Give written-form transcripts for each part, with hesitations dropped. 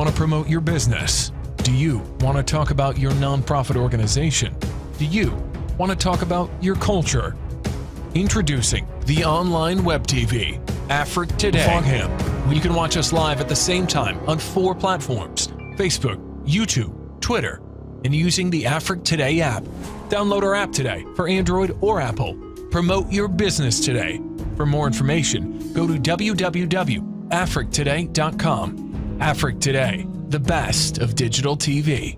want to promote your business? Do you want to talk about your nonprofit organization? Do you want to talk about your culture? Introducing the online web TV, Afrique Today, where you can watch us live at the same time on 4 platforms: Facebook, YouTube, Twitter, and using the Afrique Today app. Download our app today for Android or Apple. Promote your business today. For more information, go to www.afriquetoday.com. Afrique Today, the best of digital TV.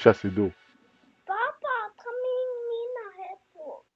Chasse d'eau. Papa, coming Mina helpful.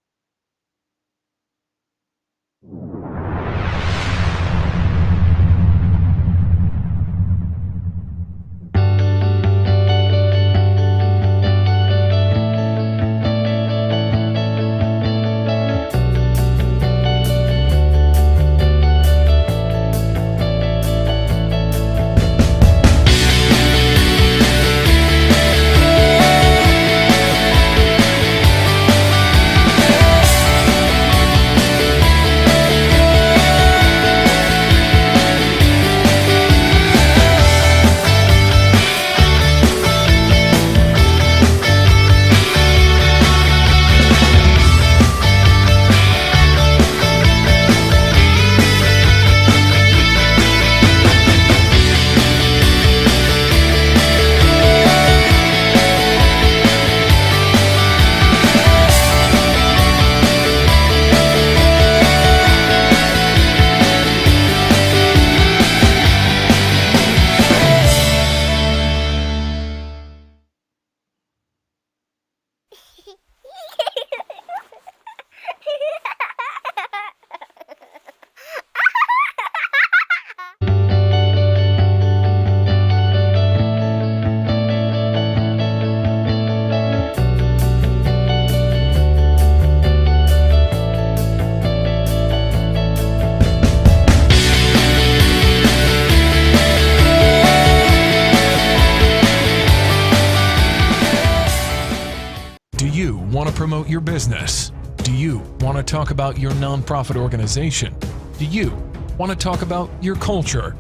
Want to promote your business? Do you want to talk about your nonprofit organization? Do you want to talk about your culture?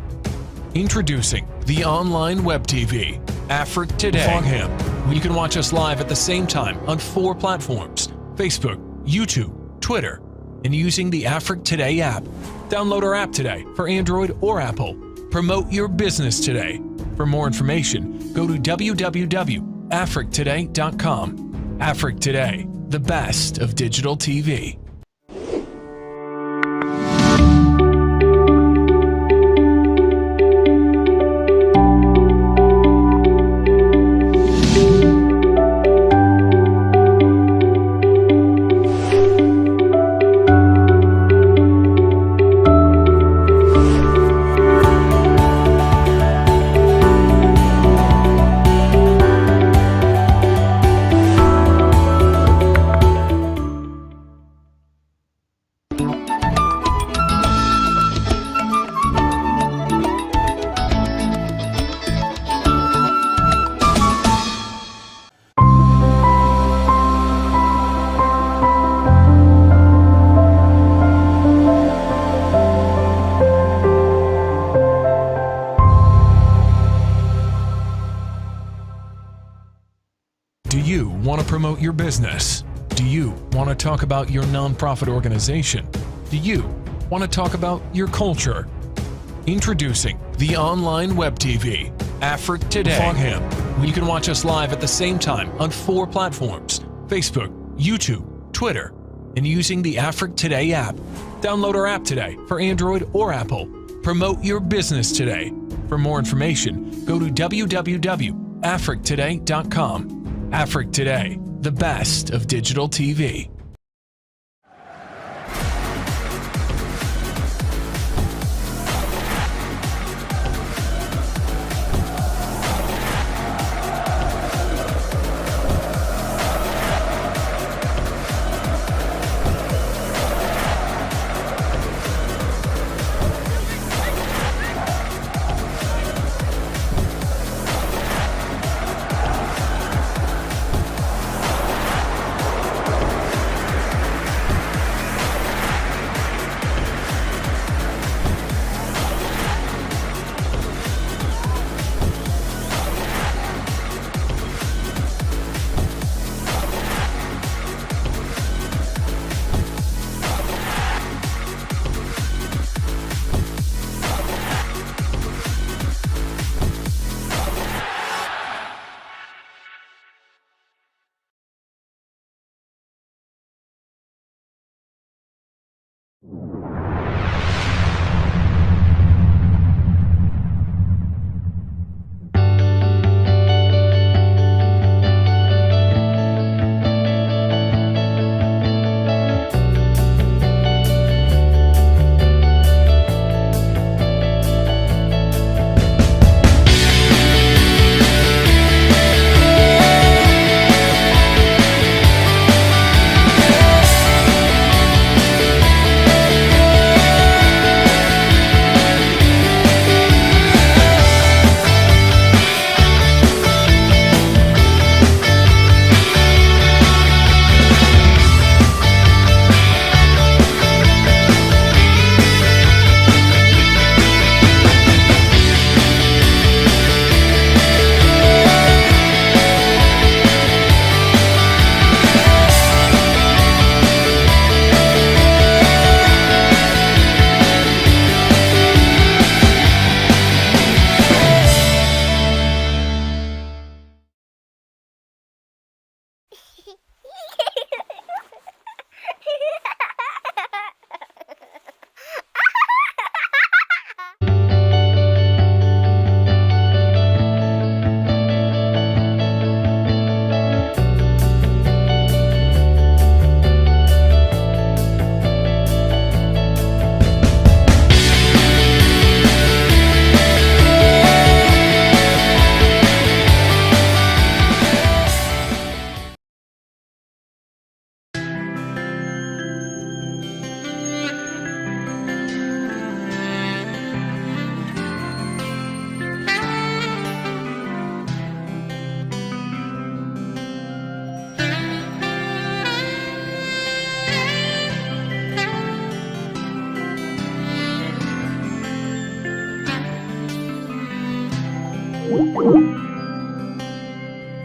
Introducing the online web TV, Afrique Today, where you can watch us live at the same time on 4 platforms: Facebook, YouTube, Twitter, and using the Afrique Today app. Download our app today for Android or Apple. Promote your business today. For more information, go to www.afriquetoday.com. Afrique Today, the best of digital TV. Do you want to promote your business? Do you want to talk about your nonprofit organization? Do you want to talk about your culture? Introducing the online web TV, Afrique Today, You can watch us live at the same time on 4 platforms: Facebook, YouTube, Twitter, and using the Afrique Today app. Download our app today for Android or Apple. Promote your business today. For more information, go to www.afriquetoday.com. Afrique Today, the best of digital TV.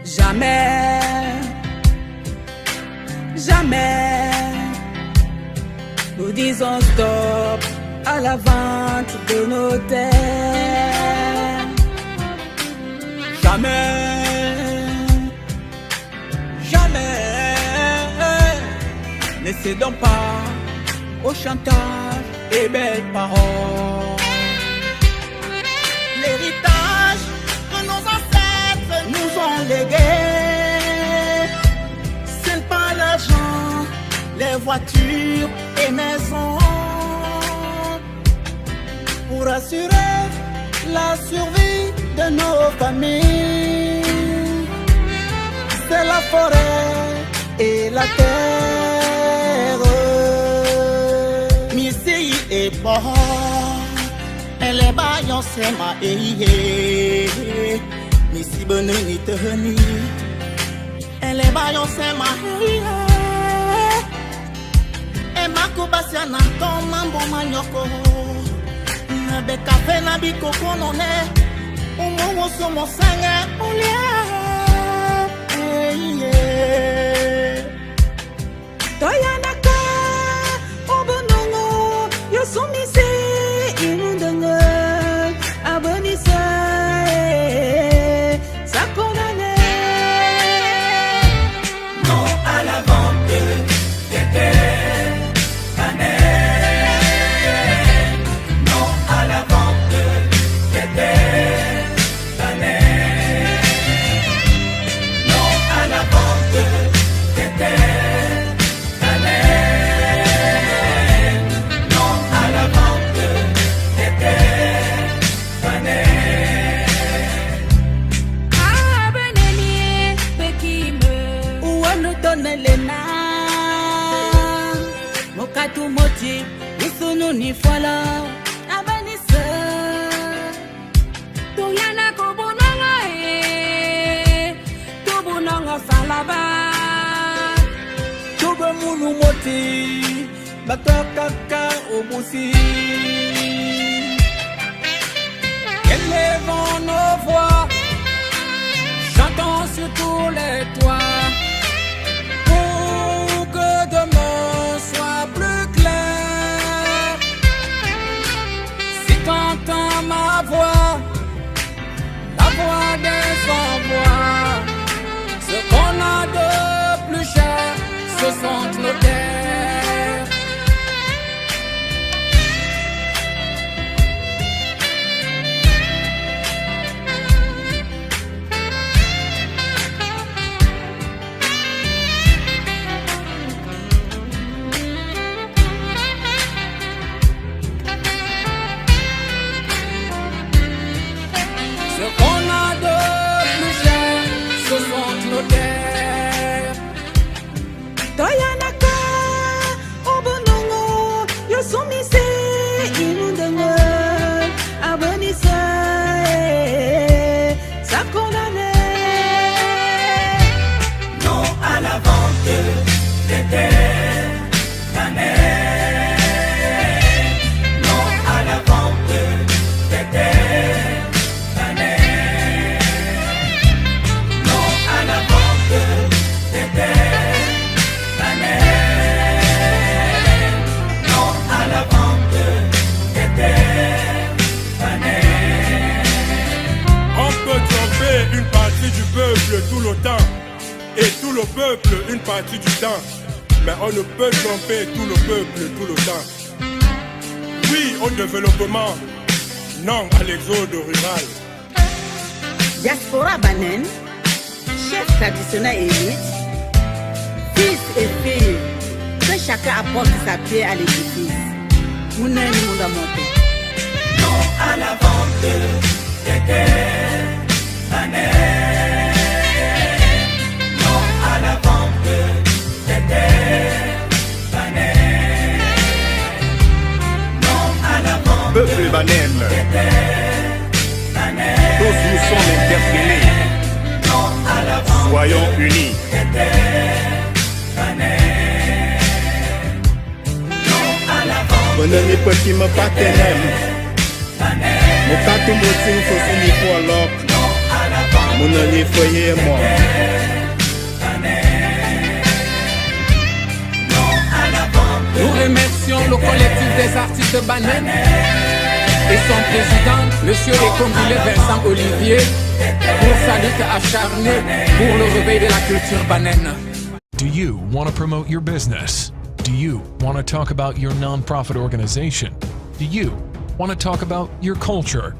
Jamais, jamais, nous disons stop à la vente de nos terres. Jamais, jamais, ne cédons pas au chantage et belles paroles. L'héritage que nos ancêtres nous ont légué, ce n'est pas l'argent, les voitures et maisons. Pour assurer la survie de nos familles, c'est la forêt et la terre. Missy est bon, elle est baillon c'est ma eie. Missy bonne ni te heni, elle est baillon c'est ma eie. Et ma kobasia na ton mambo manyoko. Be café na biko konone, umo somo sange olia. Toyanaka, obonongo, yosumise, imundongo, abonisa, sakona mulu moti isunu ni fola abanisa tuyana kubunanga tubunanga salaba tube mulu moti batokaka obusi élevons nos voix chantons sur tous les toits pour que demain soit plus clair. Si t'entends ma voix, la voix des sans-voix, ce qu'on a de plus cher, ce sont nos terres. Ce qu'on a de plus cher, ce sont nos terres. Toyanaka, Obonongo, Yosumise, Inundanga, Abonisa, Sakondane. non à la vente des terres canelles, non à la vente des terres canelles, non à la vente des terres canelles, non à la vente des terres canelles. On peut tromper une partie du peuple tout le temps et tout le peuple une partie du temps. Mais on ne peut tromper tout le peuple tout le temps. Oui au développement, non à l'exode rural. Diaspora Banen, chef traditionnel élite, fils et filles, que chacun apporte sa pierre à l'édifice. Mounani Moundamoto. Non à la vente des terres canelles, non à la vente des terres canelles, non à la vente Peuple Banen, des terres canelles, tous nous sommes interpellés. non à la vente Soyons unis. des terres canelles, non à la vente Bonani petit me patenem. canelles, Mokatu motin sosini for lock. non à la vente Monani foyer moi. Nous remercions le collectif des artistes Banen et son président, Monsieur le Congolais Vincent Olivier, pour sa lutte acharnée pour le réveil de la culture Banen. Do you want to promote your business? Do you want to talk about your nonprofit organization? Do you want to talk about your culture?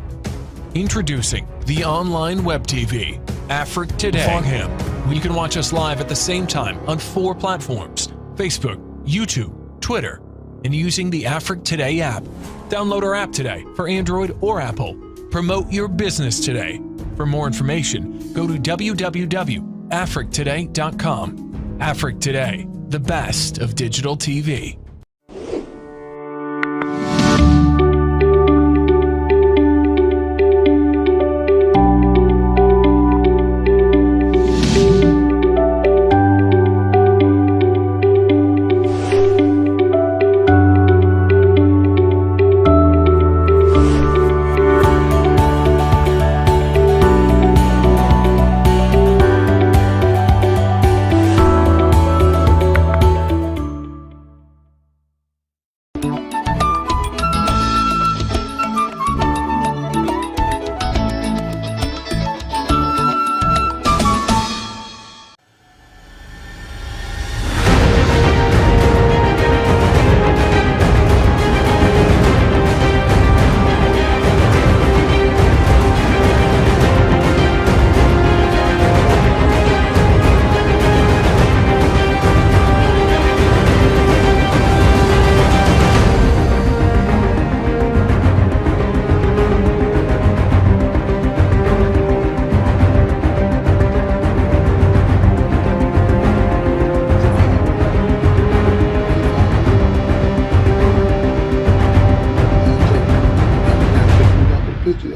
Introducing the online web TV, Afrique Today. Fogham. You can watch us live at the same time on 4 platforms: Facebook, YouTube, Twitter, and using the Afrique Today app. Download our app today for Android or Apple. Promote your business today. For more information, go to www.afriquetoday.com. Afrique Today, the best of digital TV.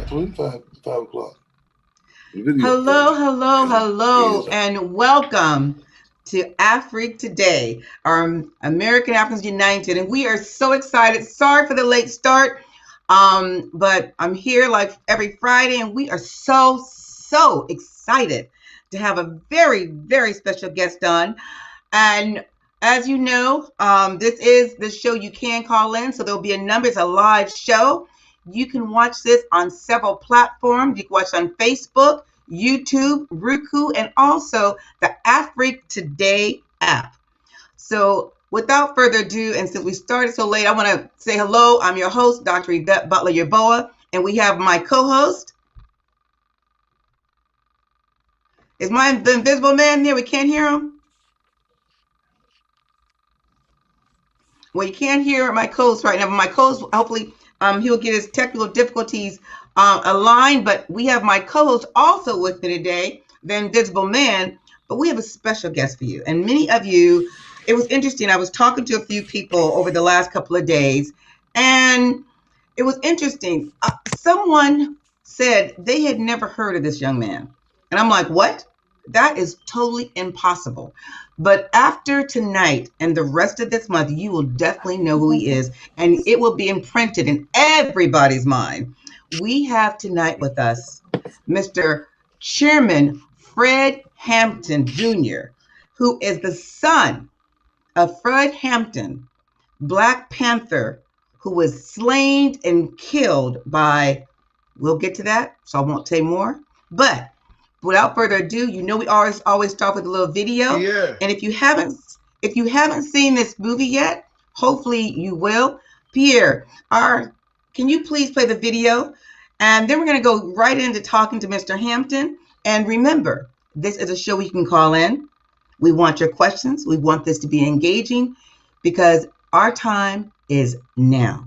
between 5 o'clock. Hello, and welcome to Afrique Today, our American Africans United, and we are so excited. Sorry for the late start, but I'm here like every Friday, and we are so excited to have a very, very special guest on. And as you know, this is the show you can call in, so there'll be a number. It's a live show. You can watch this on several platforms. You can watch it on Facebook, YouTube, Roku, and also the Afrique Today app. So without further ado, and since we started so late, I want to say hello. I'm your host, Dr. Yvette Butler-Yaboa, and we have my co-host. Is the invisible man there? We can't hear him. Well, you can't hear my co-host right now, but my co-host, hopefully, he'll get his technical difficulties aligned. But we have my co-host also with me today, the invisible man. But we have a special guest for you. And many of you, it was interesting. I was talking to a few people over the last couple of days, and it was interesting. Someone said they had never heard of this young man. And I'm like, what? That is totally impossible. But after tonight and the rest of this month, you will definitely know who he is, and it will be imprinted in everybody's mind. We have tonight with us Mr. Chairman Fred Hampton Jr., who is the son of Fred Hampton, Black Panther, who was slain and killed by, we'll get to that, so I won't say more, but without further ado, you know we always start with a little video. Yeah. And if you haven't seen this movie yet, hopefully you will. Pierre, can you please play the video? And then we're going to go right into talking to Mr. Hampton. And remember, this is a show we can call in. We want your questions. We want this to be engaging because our time is now.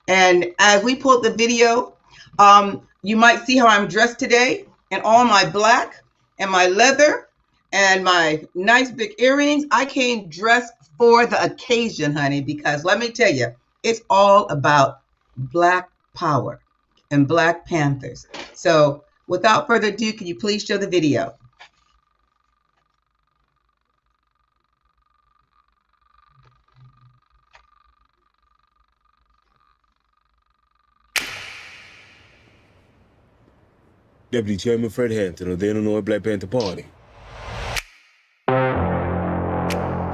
And as we pull up the video, you might see how I'm dressed today. And all my black and my leather and my nice big earrings. I came dressed for the occasion, honey, because let me tell you, it's all about Black power and Black Panthers. So without further ado, can you please show the video? Deputy Chairman Fred Hampton of the Illinois Black Panther Party.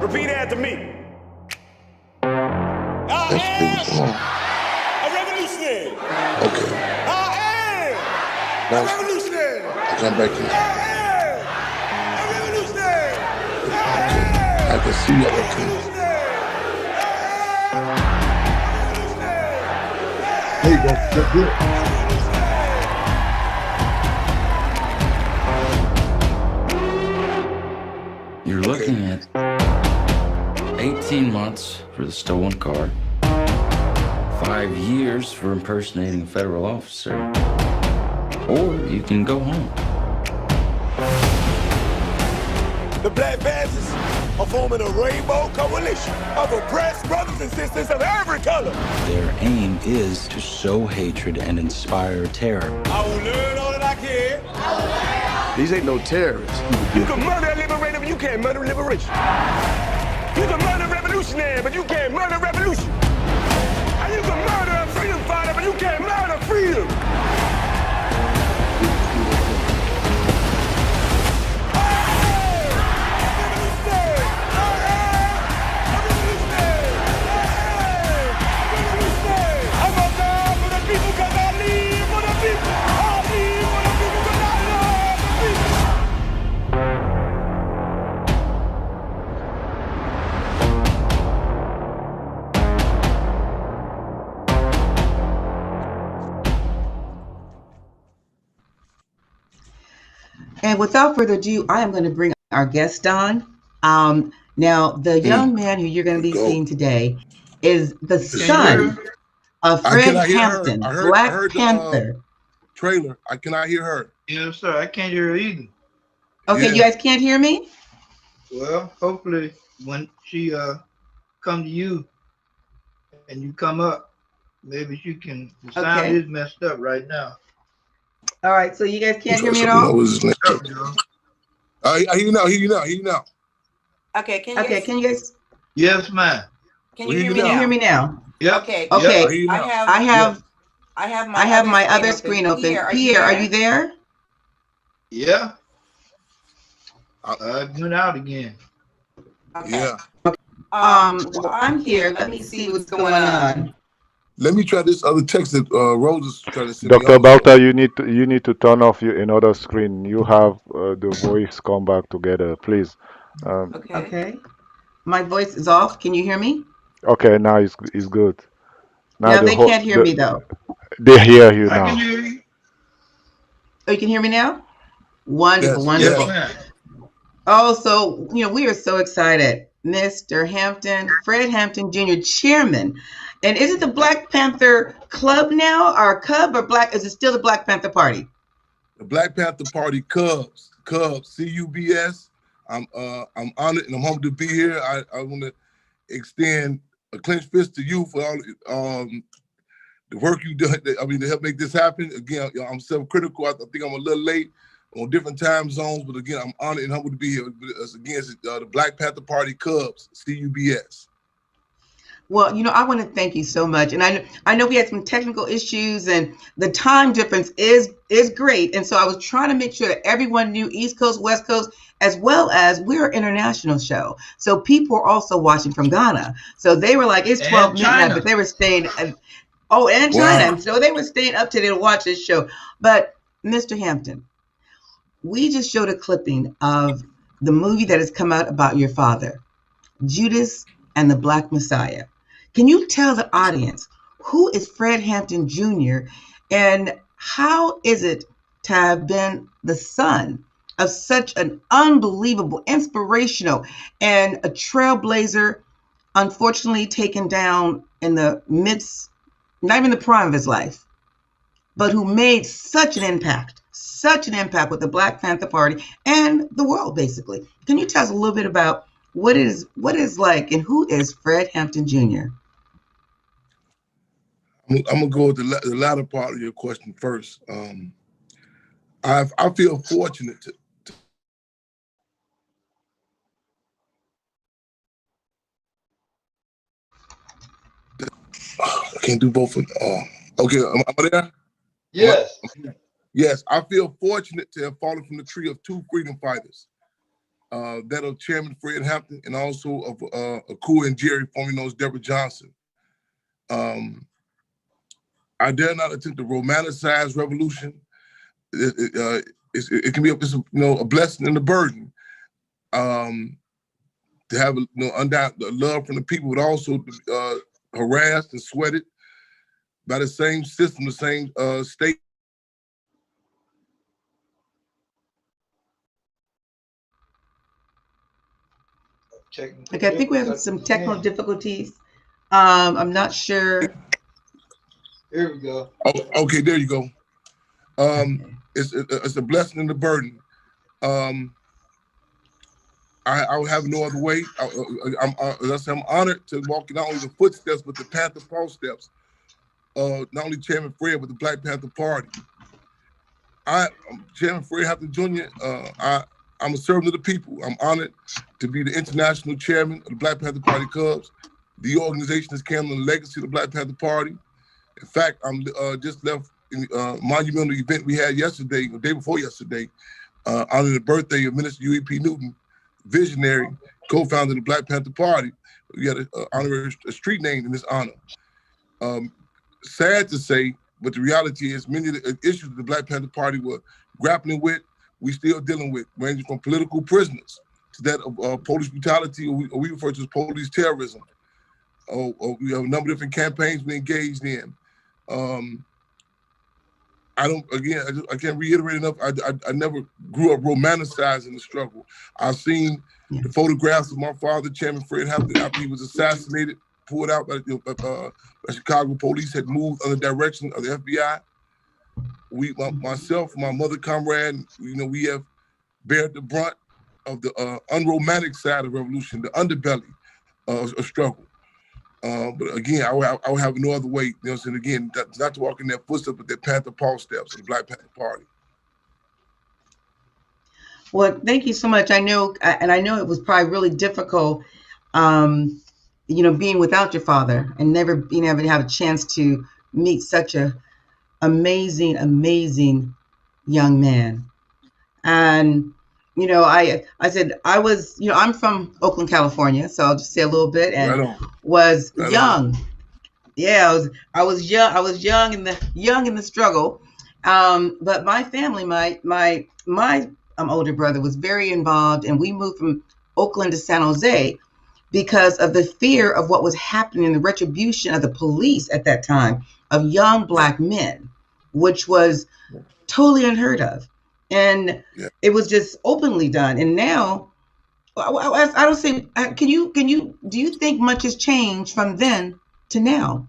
Repeat after me. That's pretty cool. A revolutionary. Okay. I am Now, a revolutionary. I come back here. I am a revolutionary. I can see you. Okay. There you go. That's good. You're looking at 18 months for the stolen car, 5 years for impersonating a federal officer, or you can go home. The Black Panthers are forming a rainbow coalition of oppressed brothers and sisters of every color. Their aim is to sow hatred and inspire terror. I will learn all that I can. These ain't no terrorists. You can murder a liberator, but you can't murder liberation. You can murder a revolutionary, but you can't murder revolution. And you can murder a freedom fighter, but you can't murder freedom. And without further ado, I am going to bring our guest on. Now, the young man who you're going to be seeing today is the son of Fred Hampton, Black Panther. Trailer. I cannot hear her. Yes, sir. I can't hear her either. Okay, you guys can't hear me? Well, hopefully when she come to you and you come up, maybe she can. The sound is messed up right now. All right, so you guys can't hear me at What all? was his name? I hear you now. Hear you now. Okay, can you guys? Yes, ma'am. Can you hear me now? Yep. Okay. Yep. I hear you now. I have my other screen open. Pierre, are you there? Yeah. I went out again. Yeah. Well, I'm here. Let me see what's going on. Let me try this other text that Rose is trying to send me. Dr. Balta, you need to turn off your another screen. You have the voice come back together, please. Okay. My voice is off. Can you hear me? Okay, now it's good. Now Now they can't hear me though. They hear you I now. can hear you. Oh, you can hear me now? Wonderful, Yes, wonderful. Yes, ma'am. Oh, so we are so excited. Mr. Hampton, Fred Hampton Jr., Chairman. And is it the Black Panther Club now, or Cub, or Black? Is it still the Black Panther Party? The Black Panther Party Cubs, CUBS. I'm honored and I'm humbled to be here. I want to extend a clenched fist to you for all the work you do. I mean, to help make this happen. Again, I'm self-critical. I think I'm a little late on different time zones, but again, I'm honored and humbled to be here. Again, it's the Black Panther Party Cubs, CUBS. Well, I want to thank you so much. And I know we had some technical issues, and the time difference is great. And so I was trying to make sure that everyone knew East Coast, West Coast, as well as we're an international show. So people are also watching from Ghana. So they were like, it's 12 midnight, but they were staying. And China. And so they were staying up to watch this show. But Mr. Hampton, we just showed a clipping of the movie that has come out about your father, Judas and the Black Messiah. Can you tell the audience who is Fred Hampton Jr. and how is it to have been the son of such an unbelievable, inspirational, and a trailblazer, unfortunately taken down in the midst, not even the prime of his life, but who made such an impact with the Black Panther Party and the world, basically. Can you tell us a little bit about what it is like and who is Fred Hampton Jr.? I'm gonna go with the latter part of your question first. I feel fortunate to I can't do both of them. Okay, am I there? Yes. Yes, I feel fortunate to have fallen from the tree of two freedom fighters, that of Chairman Fred Hampton and also of Okaru and Jerry, formerly known as Deborah Johnson. I dare not attempt to romanticize revolution. It can be a blessing and a burden. To have undoubted love from the people, but also harassed and sweated by the same system, the same state. Okay, I think we have some technical difficulties. I'm not sure. Here we go. Oh, okay, there you go. It's a blessing and a burden. I would have no other way. I'm honored to walk not only the footsteps, but the Panther Paul steps. Not only Chairman Fred, but the Black Panther Party. I'm Chairman Fred Hampton Jr. I'm a servant of the people. I'm honored to be the international chairman of the Black Panther Party Cubs. The organization is carrying the legacy of the Black Panther Party. In fact, I'm just left in a monumental event we had yesterday, the day before yesterday, honoring the birthday of Minister U.E.P. Newton, visionary, co-founder of the Black Panther Party. We had a street named in his honor. Sad to say, but the reality is many of the issues the Black Panther Party were grappling with, we still dealing with, ranging from political prisoners to that of police brutality, or we refer to as police terrorism. We have a number of different campaigns we engaged in. I can't reiterate enough. I never grew up romanticizing the struggle. I've seen the photographs of my father, Chairman Fred Hampton, after he was assassinated, pulled out by Chicago police, had moved under direction of the FBI. Myself, my mother, comrade, we have bared the brunt of the unromantic side of revolution, the underbelly of struggle. But again, I would have no other way, again, not to walk in their footsteps, but their Panther Paul steps of the Black Panther Party. Well, thank you so much. I know, and I know it was probably really difficult, being without your father and never being able to have a chance to meet such a amazing, amazing young man. And I said I was, I'm from Oakland, California, so I'll just say a little bit, and was young. Yeah, I was young. I was young in the struggle. But my family, my older brother was very involved, and we moved from Oakland to San Jose because of the fear of what was happening, the retribution of the police at that time of young Black men, which was totally unheard of. And it was just openly done. And now, I don't say, do you think much has changed from then to now?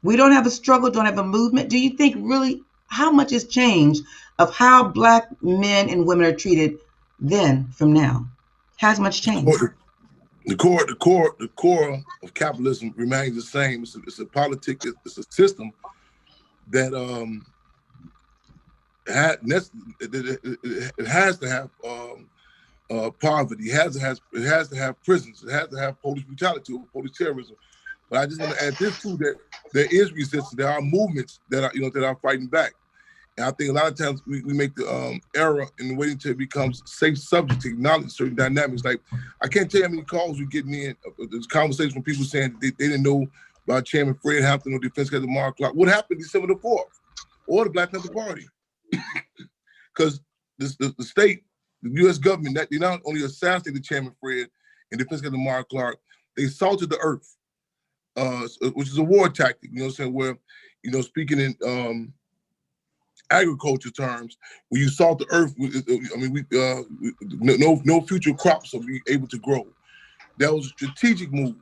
We don't have a struggle, don't have a movement. Do you think really how much has changed of how Black men and women are treated then from now? Has much changed? The core of capitalism remains the same. It's a politic, it's a system that it has to have poverty. It has to have prisons. It has to have police brutality or police terrorism. But I just want to add this too, that there is resistance. There are movements that are fighting back. And I think a lot of times we make the error in waiting until it becomes safe subject to acknowledge certain dynamics. Like, I can't tell you how many calls we're getting in. There's conversations from people saying they didn't know about Chairman Fred Hampton or Defense Secretary Mark Clark. What happened December the 4th? Or the Black Panther Party? Because the state, the U.S. government, they not only assassinated Chairman Fred and Defense Secretary Mark Clark, they salted the earth, which is a war tactic, you know what I'm saying, where, speaking in agriculture terms, when you salt the earth, no future crops will be able to grow. That was a strategic move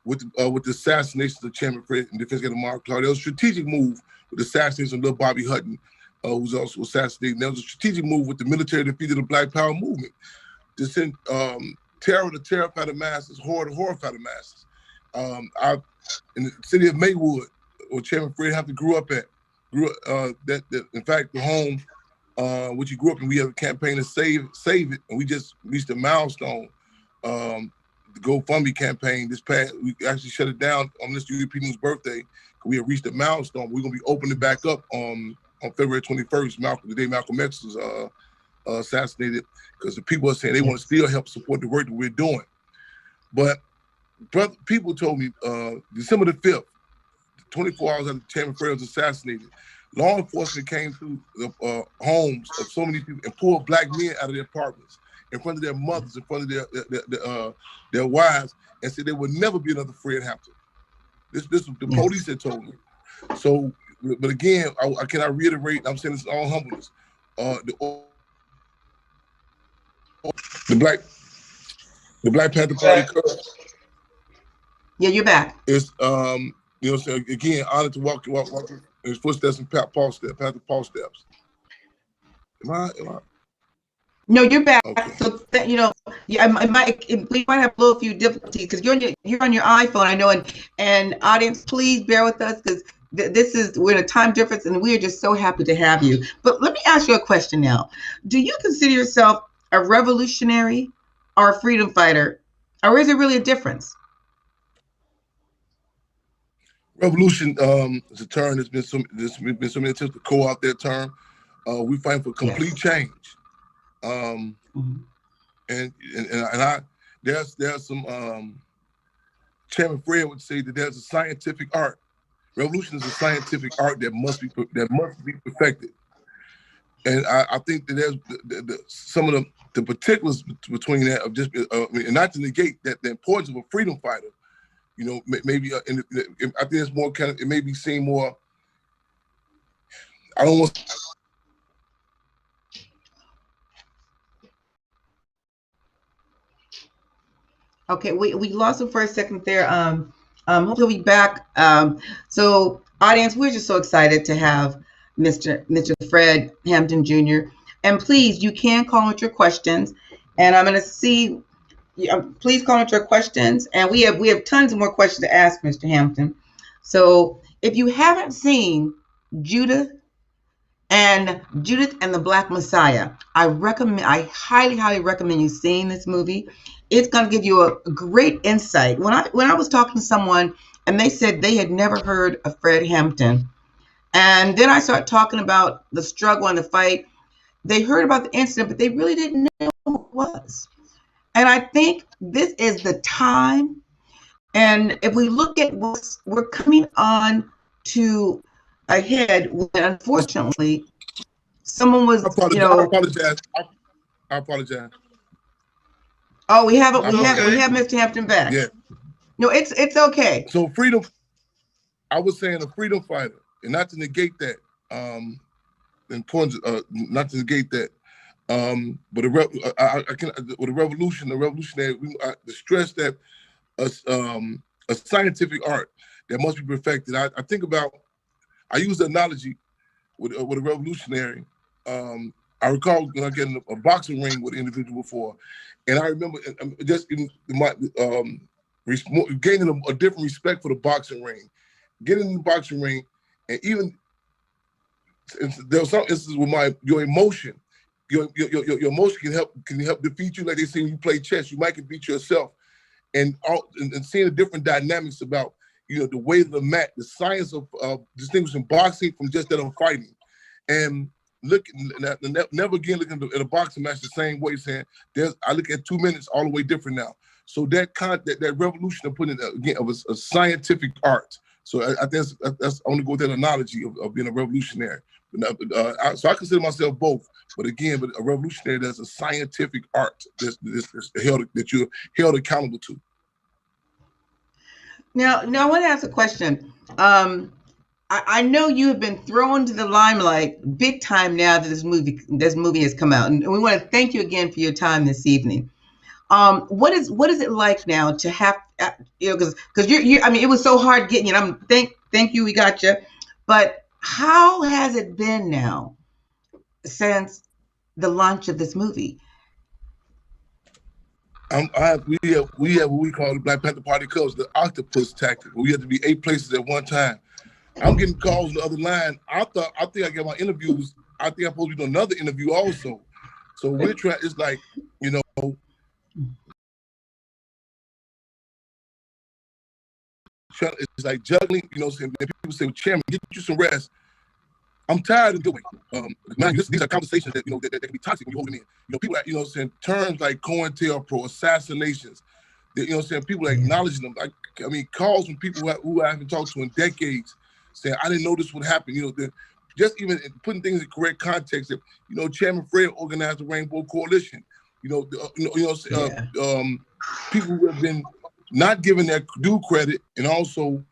with the assassinations of Chairman Fred and Defense Secretary Mark Clark. That was a strategic move with the assassination of little Bobby Hutton, who was also assassinated. That was a strategic move with the military defeat of the Black Power movement to send terror to terrify the masses, horror to horrify the masses. In the city of Maywood, where Chairman Fred Hampton grew up at, in fact, the home which he grew up in, we have a campaign to save it, and we just reached a milestone. The GoFundMe campaign we actually shut it down on this European's birthday. We have reached a milestone. We're gonna be opening it back up on February 21st, the day Malcolm X was assassinated, because the people are saying they want to still help support the work that we're doing. But people told me December the 5th, 24 hours after Chairman Fred was assassinated, law enforcement came through the homes of so many people and pulled Black men out of their apartments in front of their mothers, in front of their wives, and said there would never be another Fred Hampton. This was the police that told me. So, but again, I cannot reiterate, I'm saying this in all humbleness, the Black Panther Party. Yeah, you're back. It's so again, honored to walk in his footsteps and Panther Paul steps. Am I? No, you're back. Okay. So we might have a little few difficulties because you're on your iPhone, I know, and audience, please bear with us because we're in a time difference, and we are just so happy to have you. But let me ask you a question now. Do you consider yourself a revolutionary or a freedom fighter, or is there really a difference? Revolution is a term there's been so many attempts to co-opt that term. We fight for complete change. And there's some Chairman Fred would say that there's a scientific art. Revolution is a scientific art that must be perfected. And I think that there's some of the particulars between that of just and not to negate that the importance of a freedom fighter. Maybe I think it's more kind of, it may be seen more. I don't want. Okay, we lost him for a second there. Hopefully he'll be back. So audience, we're just so excited to have Mr. Fred Hampton Jr. And please, you can call with your questions. And I'm going to see, please call with your questions. And we have tons of more questions to ask Mr. Hampton. So if you haven't seen Judah and Judith and the Black Messiah. I highly recommend you seeing this movie. It's going to give you a great insight. When I was talking to someone and they said they had never heard of Fred Hampton, and then I started talking about the struggle and the fight, they heard about the incident, but they really didn't know what it was. And I think this is the time. And if we look at what's we're coming on to ahead, when unfortunately someone was, I apologize. I apologize. Oh, we have Mr. Hampton back. Yeah. No, it's okay. So freedom. I was saying a freedom fighter, and not to negate that. Importance, not to negate that. But with a revolution, the revolutionary, the stress that a scientific art that must be perfected. I think about. I use the analogy with a revolutionary. I recall when I get in a boxing ring with an individual before, and I remember just in my gaining a different respect for the boxing ring, getting in the boxing ring, and even there was some instances with your emotion. Your emotion can help defeat you, like they say when you play chess. You might can beat yourself, and seeing the different dynamics about the way of the mat, the science of distinguishing boxing from just that I'm fighting, and never again looking at a boxing match the same way. Saying I look at 2 minutes all the way different now. So that revolution of putting again of a scientific art. So I think that's I want to go with that analogy of being a revolutionary. So I consider myself both, but a revolutionary that's a scientific art that you're held accountable to. Now I want to ask a question. I know you have been thrown to the limelight big time now that this movie has come out, and we want to thank you again for your time this evening. What is it like now to have because you I mean, it was so hard getting you. Thank you, we got you, but how has it been now since the launch of this movie? We have what we call the Black Panther Party Cubs, the octopus tactic, where we have to be 8 places at one time. I'm getting calls on the other line. I think I get my interviews. I think I'm supposed to do another interview also. So we're trying. It's like it's like juggling. People say, well, Chairman, get you some rest. I'm tired of doing. These are conversations that that can be toxic when you hold them in. People that terms like COINTELPRO, assassinations. People acknowledging them. I mean, calls from people who I haven't talked to in decades, saying I didn't know this would happen. Just even putting things in correct context. Chairman Fred organized the Rainbow Coalition. People who have been not given their due credit and also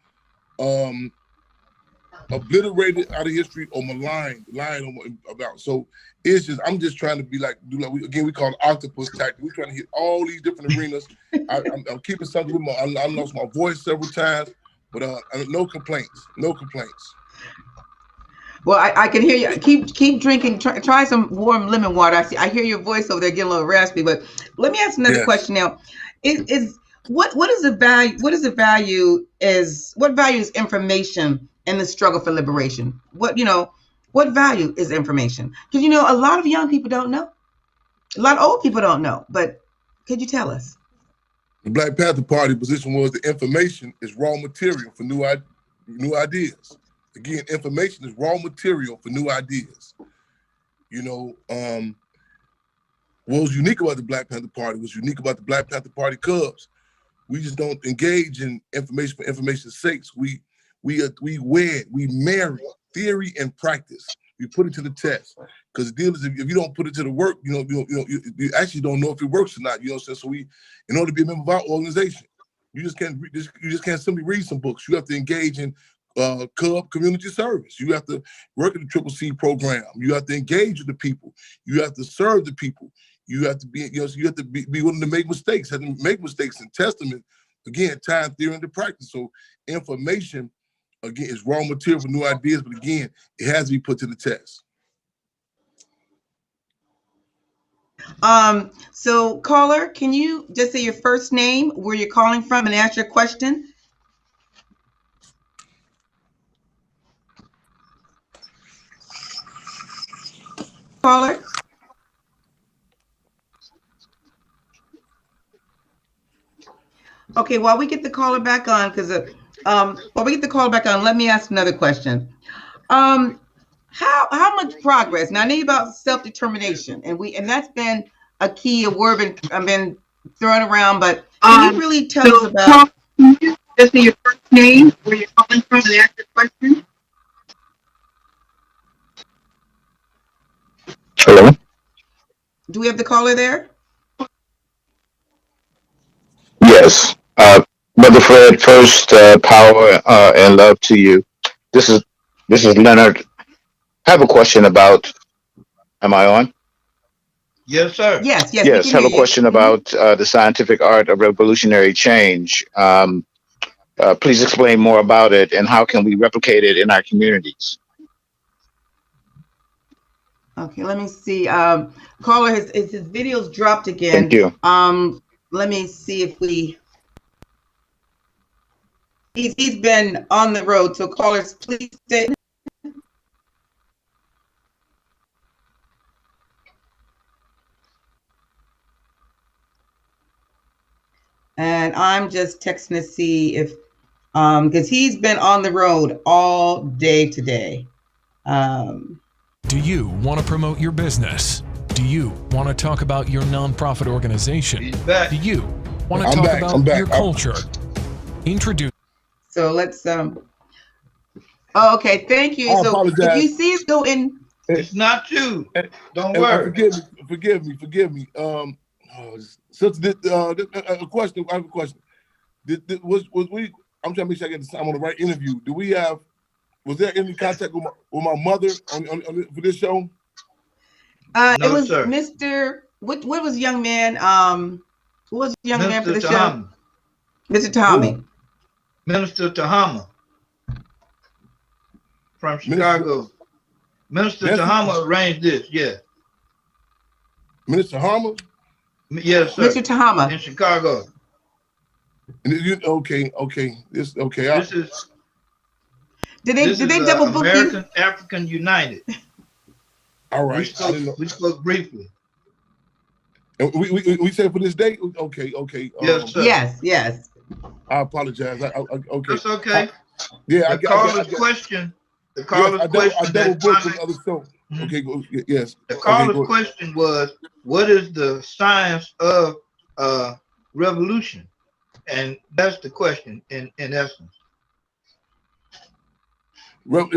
obliterated out of history or lying about. So it's just I'm just trying to we call it octopus tactic. We're trying to hit all these different arenas. I'm keeping something with I lost my voice several times, but no complaints. Well, I can hear you. Keep drinking. Try some warm lemon water. I hear your voice over there getting a little raspy. But let me ask another question now. What is the value? What value is information in the struggle for liberation? What value is information? Because a lot of young people don't know. A lot of old people don't know. But could you tell us? The Black Panther Party position was the information is raw material for new ideas. Again, information is raw material for new ideas. What was unique about the Black Panther Party was unique about the Black Panther Party Cubs. We just don't engage in information for information's sake. We marry theory and practice. We put it to the test. Because the deal is, if you don't put it to the work, you actually don't know if it works or not. So in order to be a member of our organization, you just can't simply read some books. You have to engage in Cub community service. You have to work in the Triple-C program. You have to engage with the people. You have to serve the people. You have to be, be willing to make mistakes. Have to make mistakes in testament. Again, time, theory, and the practice. So information, again, is raw material for new ideas, but again, it has to be put to the test. So caller, can you just say your first name, where you're calling from, and ask your question? caller? Okay, while we get the caller back on, let me ask another question. How much progress? Now I know about self-determination, and that's been a key word been thrown around, but can you really tell us about? Just say your first name, where you're calling from, and ask the question. Hello. Do we have the caller there? Yes. Brother Fred, first power and love to you. This is Leonard. I have a question about. Am I on? Yes, sir. Yes. Yes. Have a question about the scientific art of revolutionary change. Please explain more about it and how can we replicate it in our communities? Okay, let me see. Caller, his video's dropped again. Thank you. Let me see if he's been on the road. So callers, please stay. And I'm just texting to see if, because he's been on the road all day today. Do you want to promote your business? Do you want to talk about your nonprofit organization? Do you want to talk about your culture? Introduce. So let's Oh, okay, thank you. I So apologize. if you see us go in, it's not you. Don't worry. Forgive me. Since a question, I have a question. Was we? I'm trying to make sure I get I'm on the right interview. Do we have? Was there any contact with my mother on for this show? No, it was sir. Mr. What was the young man? Who was the young man for the show? Mr. Tommy. Minister Tahama from Chicago. Minister Tahama arranged this, yeah. Minister Tahama? Yes, sir. Mr. Tahama. In Chicago. Okay. This is. Did they double book American African United. All right. We spoke briefly. And we said for this date? Okay. Yes, sir. Yes. I apologize. Okay. That's okay. Yeah, the caller's question. The caller's question. I double booked the other show. Okay, yes. The caller's question was, what is the science of revolution? And that's the question in essence. Let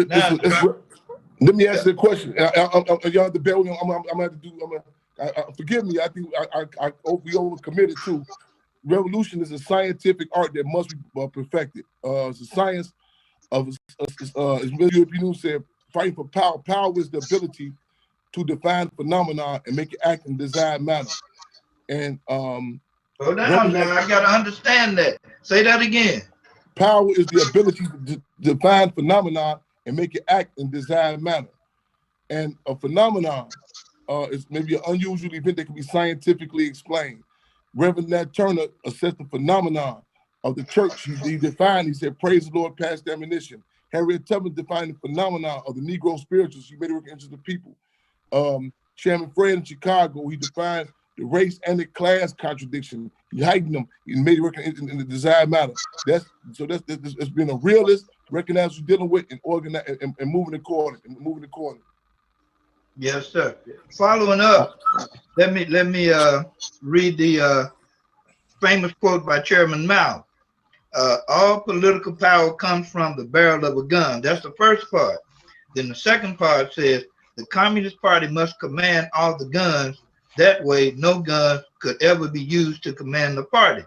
me ask you a question. Y'all have to bear with me. I'm gonna have to do. Forgive me. I think we overcommitted to. Revolution is a scientific art that must be perfected. It's a science of, as European said, fighting for power. Power is the ability to define phenomena and make it act in desired manner. And hold on, now I gotta understand that. Say that again. Power is the ability to define phenomena and make it act in desired manner. And a phenomenon is maybe an unusual event that can be scientifically explained. Reverend Nat Turner assessed the phenomenon of the church. He defined, he said, praise the Lord, pass the ammunition. Harriet Tubman defined the phenomenon of the Negro spirituals. She made it work into the people. Chairman Fred in Chicago, he defined the race and the class contradiction. He heightened them. He made it work in the desired manner. It's been a realist, recognize what you're dealing with, and organize and moving accordingly. Yes, sir. Following up, let me read the famous quote by Chairman Mao. All political power comes from the barrel of a gun. That's the first part. Then the second part says the Communist Party must command all the guns. That way, no gun could ever be used to command the party.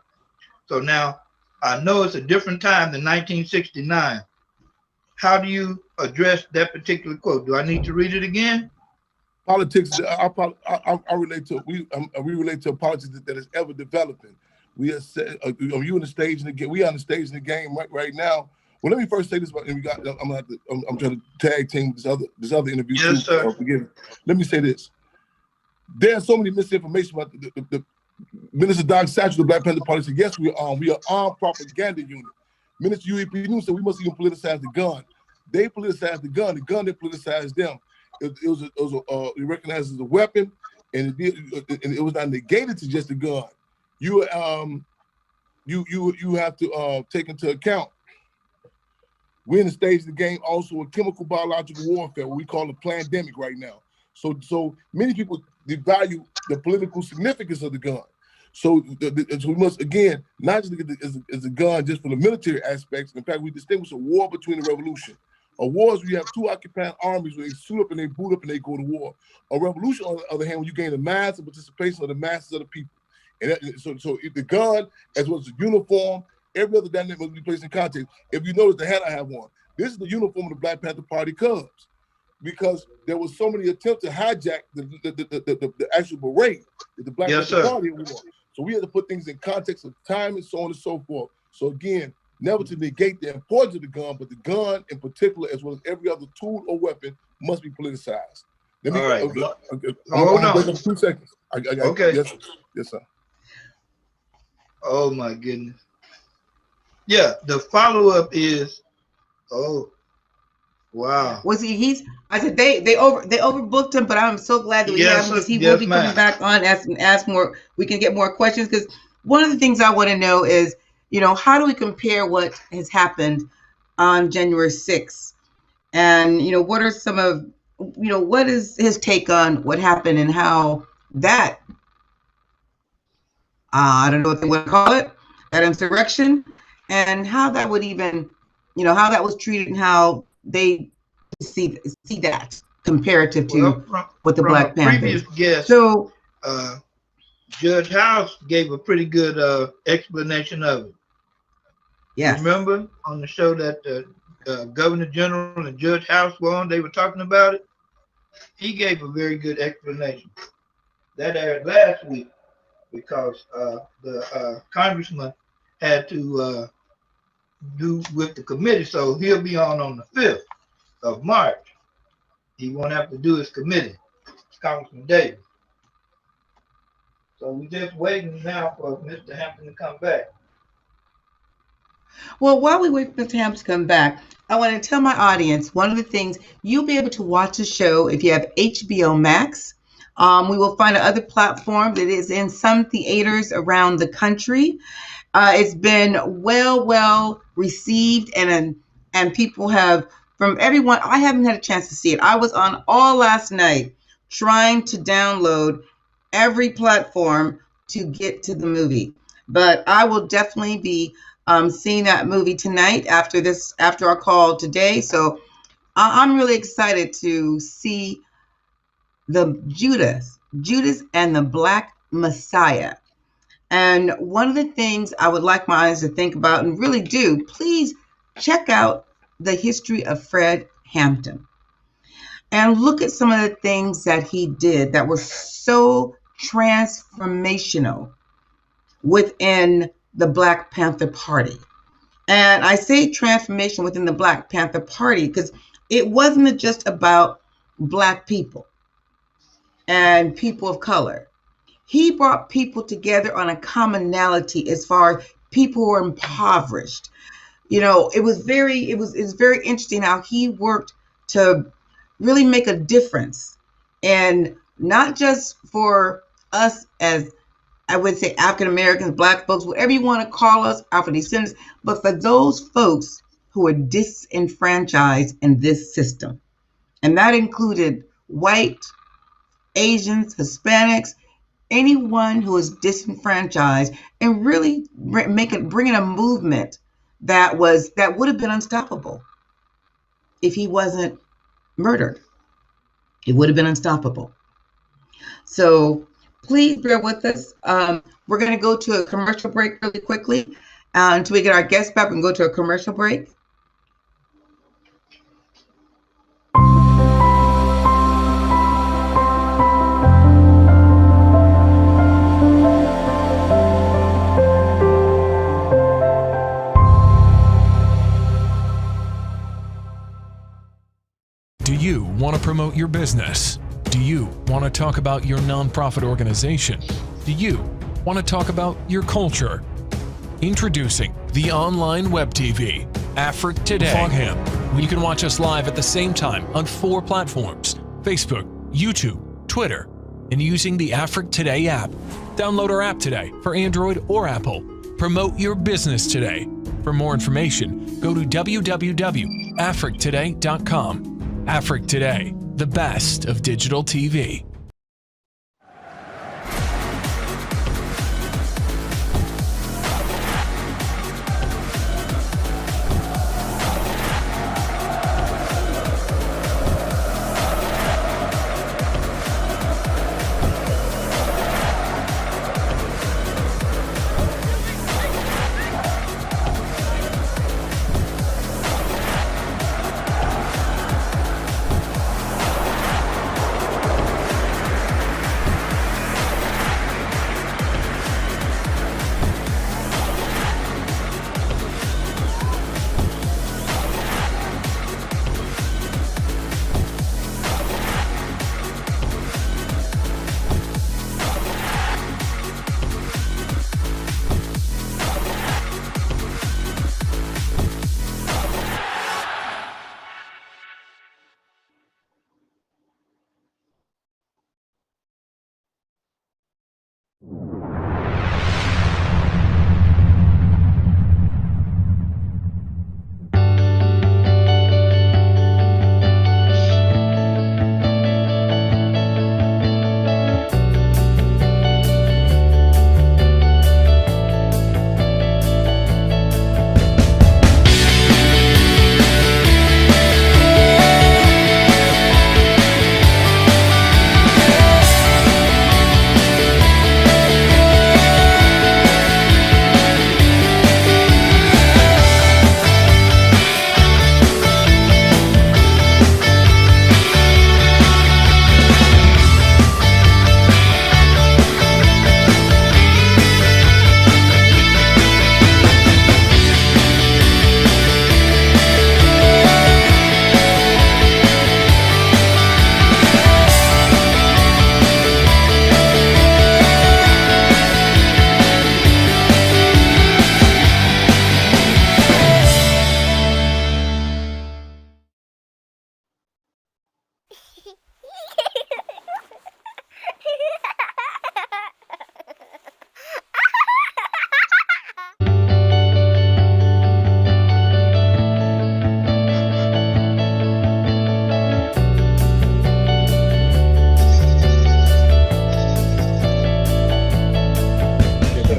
So now, I know it's a different time than 1969. How do you address that particular quote? Do I need to read it again? Politics, I relate to, we relate to a politics that is ever developing. We are you on the stage in the game. We are on the stage in the game right now. Well, let me first say this about, and I'm trying to tag team with this other interview. Yes, too. sir. Forgive me. Let me say this. There's so many misinformation about the Minister Doc Satchel, the Black Panther Party said, yes, we are armed propaganda unit. Minister UEP News said we must even politicize the gun. They politicize the gun they politicize them. it recognized as a weapon, and it was not negated to just a gun. You have to take into account we're in the stage of the game also a chemical biological warfare, what we call a pandemic right now. So many people devalue the political significance of the gun. So we must, again, not just look at it as a gun just for the military aspects. In fact, we distinguish a war between a revolution. A war is where you have two occupying armies where they suit up and they boot up and they go to war. A revolution, on the other hand, when you gain the mass and participation of the masses of the people. And so if the gun, as well as the uniform, every other dynamic must be placed in context. If you notice the hat I have on, this is the uniform of the Black Panther Party Cubs, because there was so many attempts to hijack the actual parade that the Black Panther Party wore. So we had to put things in context of time and so on and so forth. So again, never to negate the importance of the gun, but the gun in particular, as well as every other tool or weapon, must be politicized. Let me, all right. Hold on. 2 seconds. Okay. Yes, sir. Oh my goodness. Yeah, the follow-up is, oh, wow. Was I said they overbooked him, but I'm so glad that we have him, because he will be coming back on and ask more. We can get more questions, because one of the things I want to know is, how do we compare what has happened on January 6th? And, what are some of, what is his take on what happened and how that, I don't know what they would call it, that insurrection, and how that would even, how that was treated and how they see that comparative to what the Black Panthers. Previous guest, so Judge House gave a pretty good explanation of it. Yeah. Remember on the show that Governor General and Judge House were on, they were talking about it. He gave a very good explanation. That aired last week because the congressman had to do with the committee, so he'll be on the 5th of March. He won't have to do his committee. It's Congressman Davis. So we're just waiting now for Mr. Hampton to come back. Well, while we wait for Mr. Hampton to come back, I want to tell my audience one of the things you'll be able to watch the show if you have HBO Max. We will find another platform that is in some theaters around the country. It's been well received, and people have, from everyone. I haven't had a chance to see it. I was on all last night trying to download every platform to get to the movie, but I will definitely be seeing that movie tonight after our call today. So I'm really excited to see the Judas and the Black Messiah. And one of the things I would like my audience to think about, and really do, please check out the history of Fred Hampton and look at some of the things that he did that were so transformational within the Black Panther Party. And I say transformation within the Black Panther Party because it wasn't just about Black people and people of color. He brought people together on a commonality as far as people who were impoverished. It was very interesting how he worked to really make a difference, and not just for us as, I would say, African Americans, Black folks, whatever you want to call us, Afro-descendants, but for those folks who were disenfranchised in this system. And that included white, Asians, Hispanics, anyone who is disenfranchised, and really bringing a movement that would have been unstoppable if he wasn't murdered. It would have been unstoppable. So please bear with us. We're going to go to a commercial break really quickly until we get our guests back. We can go to a commercial break. Do you want to promote your business? Do you want to talk about your nonprofit organization? Do you want to talk about your culture? Introducing the online web TV, Afrique Today, where you can watch us live at the same time on 4 platforms: Facebook, YouTube, Twitter, and using the Afrique Today app. Download our app today for Android or Apple. Promote your business today. For more information, go to www.afriquetoday.com. Afrique Today, the best of digital TV.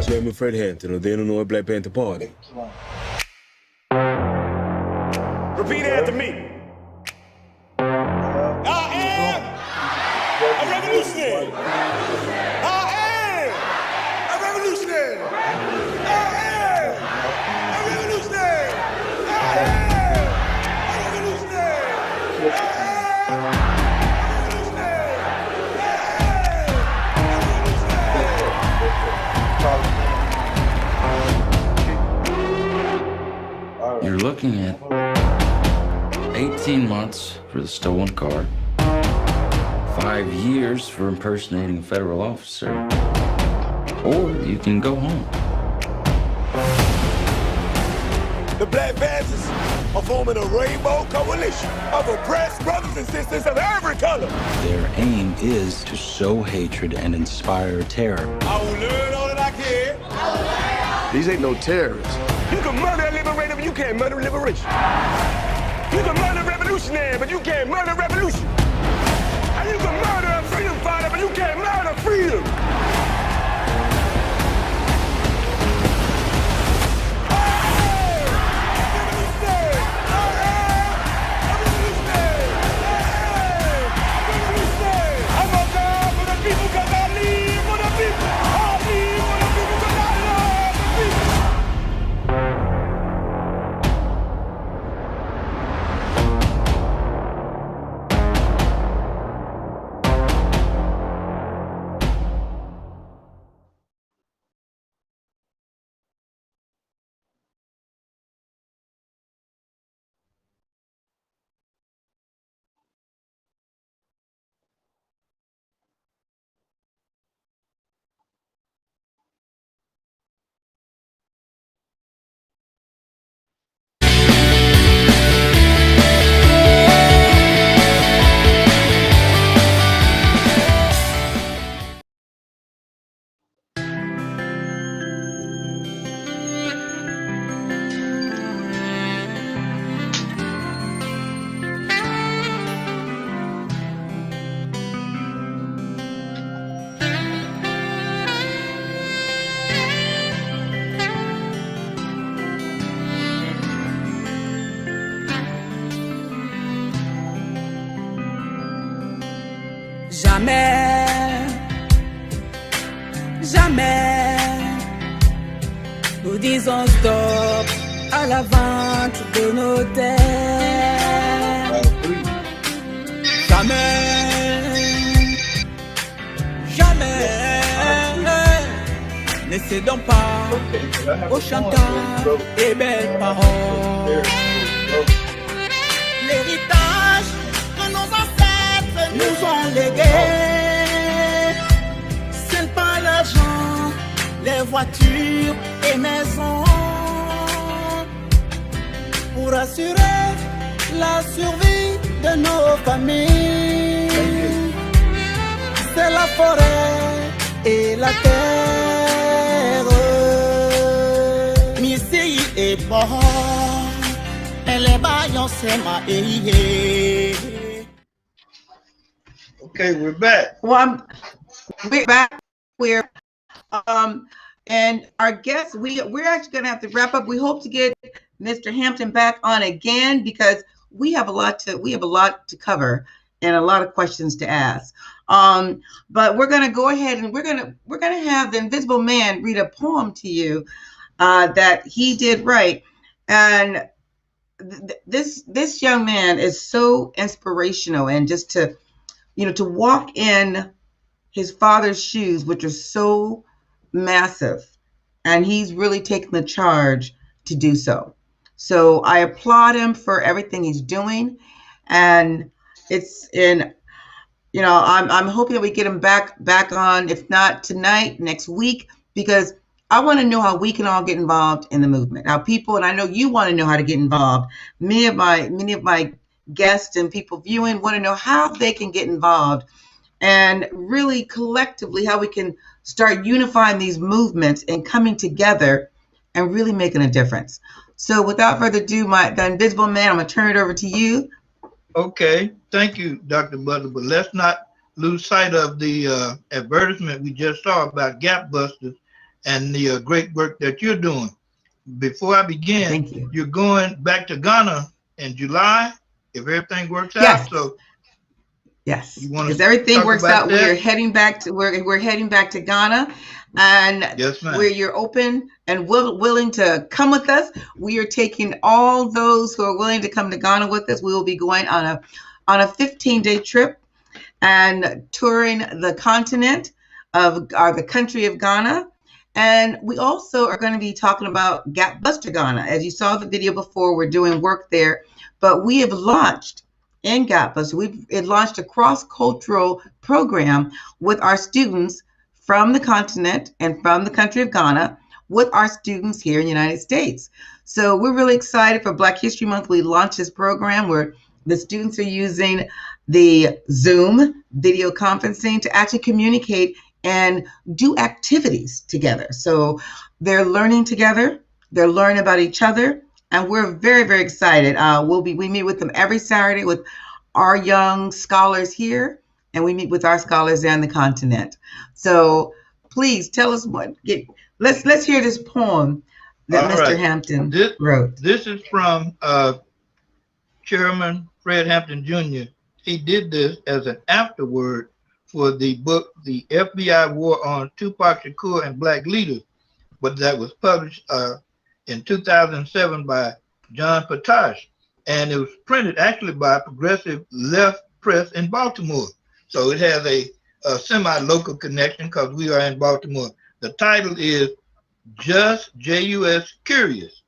Chairman Fred Hampton of the Illinois Black Panther Party. Repeat after me. I am a revolutionary. I am a revolutionary. I am a revolutionary. I am a revolutionary. You're looking at 18 months for the stolen car, 5 years for impersonating a federal officer, or you can go home. The Black Panthers are forming a rainbow coalition of oppressed brothers and sisters of every color. Their aim is to sow hatred and inspire terror. I will learn all that I can. These ain't no terrorists. You can murder a liberator, but you can't murder liberation. You can murder a revolutionary, but you can't murder revolution. And you can murder a freedom fighter, but you can't murder freedom. Jamais, jamais, nous disons stop à la vente de nos terres. Jamais, jamais, ne cédons pas aux chanteurs et belles paroles. L'héritage que nos ancêtres nous ont légué, c'est pas l'argent, les voitures et maisons. Pour assurer la survie de nos familles, c'est la forêt et la terre. Missy est bon, elle est baillon, c'est ma Okay, we're back. Well, we're back. And our guests, we're actually going to have to wrap up. We hope to get Mr. Hampton back on again because we have a lot to cover and a lot of questions to ask. But we're going to go ahead and we're going to have the Invisible Man read a poem to you that he did write. And this young man is so inspirational, and just to walk in his father's shoes, which are so massive, and he's really taken the charge to do so. So I applaud him for everything he's doing, and I'm hoping that we get him back on, if not tonight, next week, because I want to know how we can all get involved in the movement. How people, and I know you want to know how to get involved. Many of my guests and people viewing want to know how they can get involved, and really collectively how we can start unifying these movements and coming together and really making a difference. So without further ado, the Invisible Man, I'm going to turn it over to you. Okay, thank you, Dr. Butler, but let's not lose sight of the advertisement we just saw about Gap Busters and the great work that you're doing. Before I begin, thank you. You're going back to Ghana in July, if everything works yes. out. So yes, because everything works out, that? we're heading back to Ghana, and yes, where you're open and willing to come with us. We are taking all those who are willing to come to Ghana with us. We will be going on a 15-day trip and touring the continent of the country of Ghana. And we also are going to be talking about Gap Buster Ghana. As you saw the video before, we're doing work there, but we have launched in Gap Buster. We've launched a cross-cultural program with our students from the continent and from the country of Ghana with our students here in the United States. So we're really excited for Black History Month. We launched this program where the students are using the Zoom video conferencing to actually communicate and do activities together. So they're learning together, they're learning about each other, and we're very, very excited. We meet with them every Saturday with our young scholars here, and we meet with our scholars on the continent. So please tell us let's hear this poem that Mr. Hampton wrote. This is from Chairman Fred Hampton Jr. He did this as an afterword for the book, The FBI War on Tupac Shakur and Black Leaders, but that was published in 2007 by John Potash. And it was printed actually by Progressive Left Press in Baltimore. So it has a semi-local connection because we are in Baltimore. The title is Just J-U-S Curious.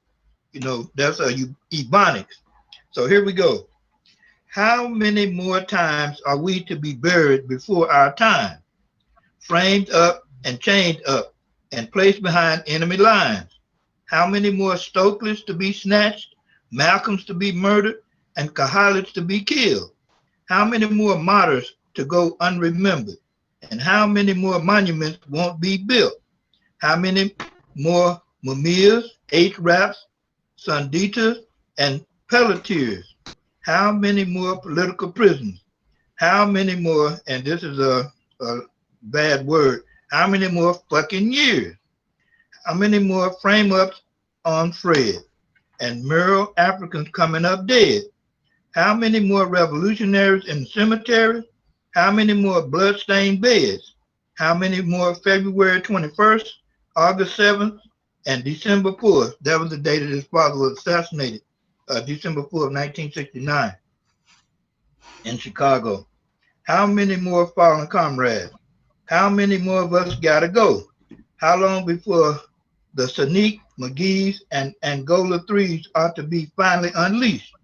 That's Ebonics. So here we go. How many more times are we to be buried before our time? Framed up and chained up and placed behind enemy lines. How many more Stokeleys to be snatched, Malcolms to be murdered, and Kahalids to be killed? How many more martyrs to go unremembered? And how many more monuments won't be built? How many more Mumias, H-Raps, Sunditas, and Pelletiers? How many more political prisoners? How many more, and this is a bad word, how many more fucking years? How many more frame-ups on Fred and mural Africans coming up dead? How many more revolutionaries in the cemetery? How many more bloodstained beds? How many more February 21st, August 7th, and December 4th? That was the day that his father was assassinated, December 4th, 1969 in Chicago. How many more fallen comrades? How many more of us gotta go? How long before the Sanique, McGee's, and Angola 3s are to be finally unleashed?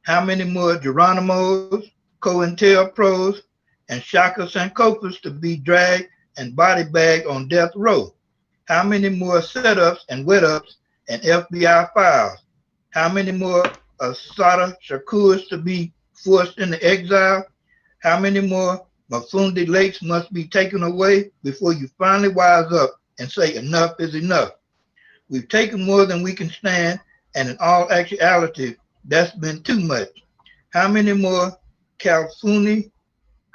How many more Geronimos, COINTELPROs, and Shaka Sankopas to be dragged and body bagged on death row? How many more setups and wet-ups and FBI files? How many more Assata Shakurs to be forced into exile? How many more Mafundi Lakes must be taken away before you finally wise up and say enough is enough? We've taken more than we can stand, and in all actuality, that's been too much. How many more Kalfuni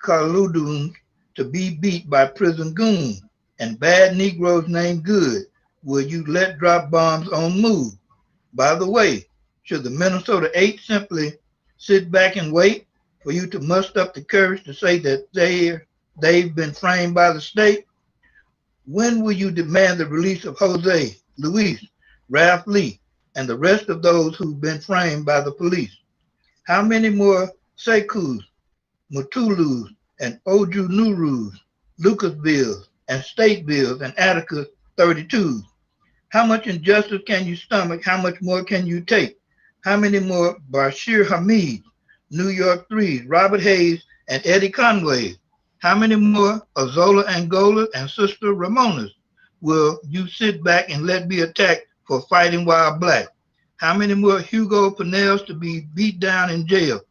Kaluduns to be beat by prison goons and bad Negroes named Good will you let drop bombs on move? By the way, should the Minnesota 8 simply sit back and wait for you to muster up the courage to say that they've been framed by the state? When will you demand the release of Jose, Luis, Ralph Lee, and the rest of those who've been framed by the police? How many more Sekus, Mutulus, and Oju Nurus, Lucasvilles, and Statevilles, and Atticus 32s? How much injustice can you stomach? How much more can you take? How many more Bashir Hamid, New York 3s, Robert Hayes, and Eddie Conway? How many more Azola Angola and Sister Ramonas will you sit back and let be attacked for fighting while black? How many more Hugo Pinellas to be beat down in jail?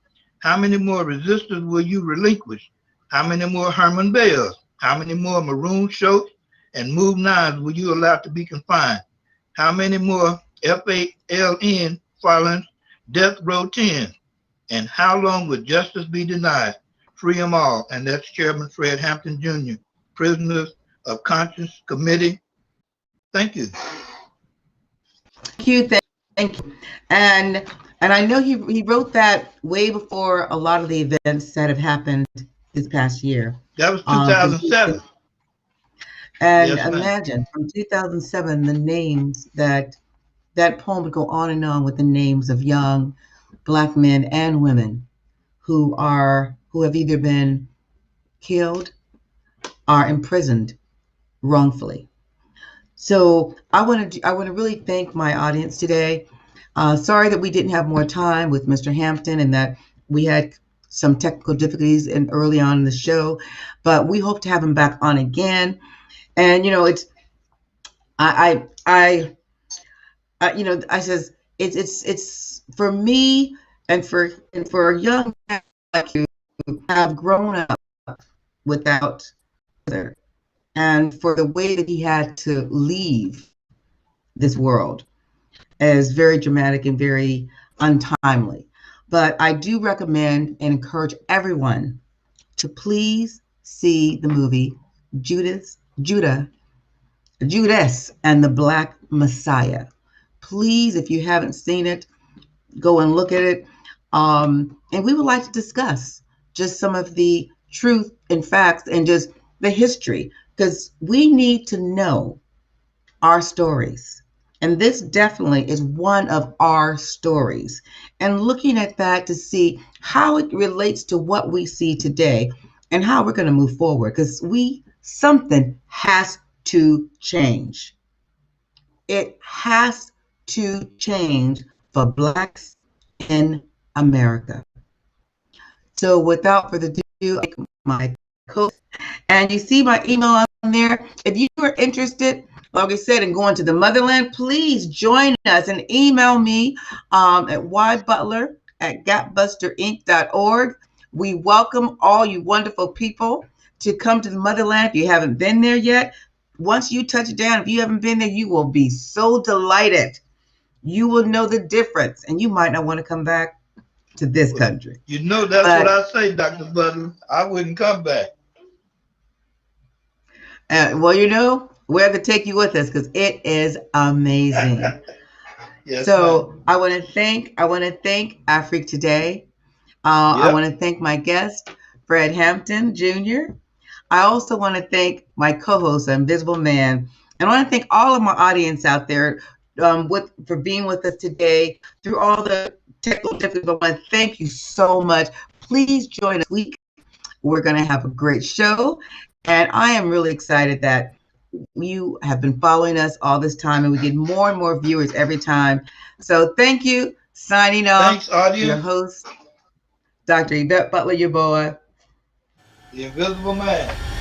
How many more resistors will you relinquish? How many more Herman Bells? How many more Maroon Schultz and Move Nines will you allow to be confined? How many more FALN following death row 10? And how long will justice be denied? Free them all. And that's Chairman Fred Hampton Jr., Prisoners of Conscience Committee. Thank you. Thank you. Thank you. And I know he wrote that way before a lot of the events that have happened this past year. That was 2007. And yes, imagine from 2007, the names that poem would go on and on with the names of young Black men and women who have either been killed or imprisoned wrongfully. So I want to really thank my audience today. Sorry that we didn't have more time with Mr. Hampton and that we had some technical difficulties early on in the show, but we hope to have him back on again. And it's for me and for a young man like you who have grown up without her, and for the way that he had to leave this world is very dramatic and very untimely. But I do recommend and encourage everyone to please see the movie Judas and the Black Messiah. Please, if you haven't seen it, go and look at it. And we would like to discuss just some of the truth and facts and just the history, because we need to know our stories. And this definitely is one of our stories. And looking at that to see how it relates to what we see today and how we're going to move forward, because something has to change. It has to change for Blacks in America. So without further ado, my coach, and you see my email on there. If you are interested, like I said, in going to the motherland, please join us and email me at ybutler@gapbusterinc.org. We welcome all you wonderful people to come to the motherland if you haven't been there yet. Once you touch down, if you haven't been there, you will be so delighted. You will know the difference, and you might not want to come back to this country. You know, that's what I say, Dr. Butler. I wouldn't come back. Well, we have to take you with us because it is amazing. Yes, so I want to thank Afrique Today. I want to thank my guest, Fred Hampton Jr. I also want to thank my co-host, Invisible Man. And I want to thank all of my audience out there for being with us today through all the technical difficulties. I want to thank you so much. Please join us this week. We're going to have a great show. And I am really excited that you have been following us all this time, and we get more and more viewers every time. So thank you. Signing off. Thanks, audience. Your host, Dr. Yvette Butler, your boy. The Invisible Man.